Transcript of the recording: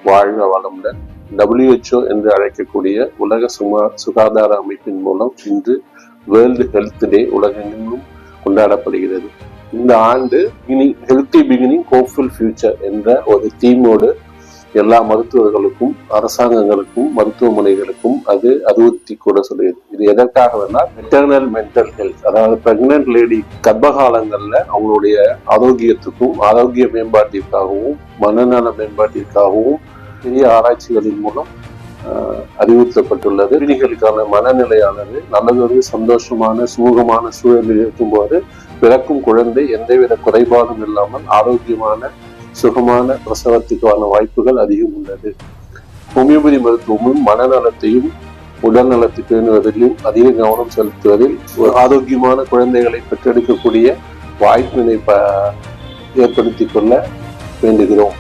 வாழ்க வளமுடன். WHO என்று அழைக்கக்கூடிய உலக சுகாதார அமைப்பின் மூலம் இன்று வேர்ல்டு ஹெல்த் டே உலகெங்கும் கொண்டாடப்படுகிறது. இந்த ஆண்டு ஹெல்த்தி பிகினிங் ஹோப்ஃபுல் ஃபியூச்சர் என்ற ஒரு தீமோடு எல்லா மருத்துவர்களுக்கும் அரசாங்கங்களுக்கும் மருத்துவமனைகளுக்கும் அது அறிவுறுத்தி கூட சொல்லுது. இது எதற்காக வேணால் மெட்டர்னல் மென்டல் ஹெல்த், அதாவது பிரெக்னன்ட் லேடி கர்ப்பகாலங்கள்ல அவங்களுடைய ஆரோக்கியத்துக்கும் ஆரோக்கிய மேம்பாட்டிற்காகவும் மனநல மேம்பாட்டிற்காகவும் பெரிய ஆராய்ச்சிகளின் மூலம் அறிவுறுத்தப்பட்டுள்ளது. கர்ப்பிணிகளுக்கான மனநிலையானது நல்லதொரு சந்தோஷமான சுமூகமான சூழலில் இருக்கும்போது பிறக்கும் குழந்தை எந்தவித குறைபாடும் இல்லாமல் ஆரோக்கியமான சுகமான பிரசவத்துக்கான வாய்ப்புகள் அதிகம் உள்ளது. ஹோமியோபதி மருத்துவமும் மனநலத்தையும் உடல் நலத்தை பேணுவதிலும் அதிக கவனம் செலுத்துவதில் ஆரோக்கியமான குழந்தைகளை பெற்றெடுக்கக்கூடிய வாய்ப்பினை ஏற்படுத்திக் கொள்ள வேண்டுகிறோம்.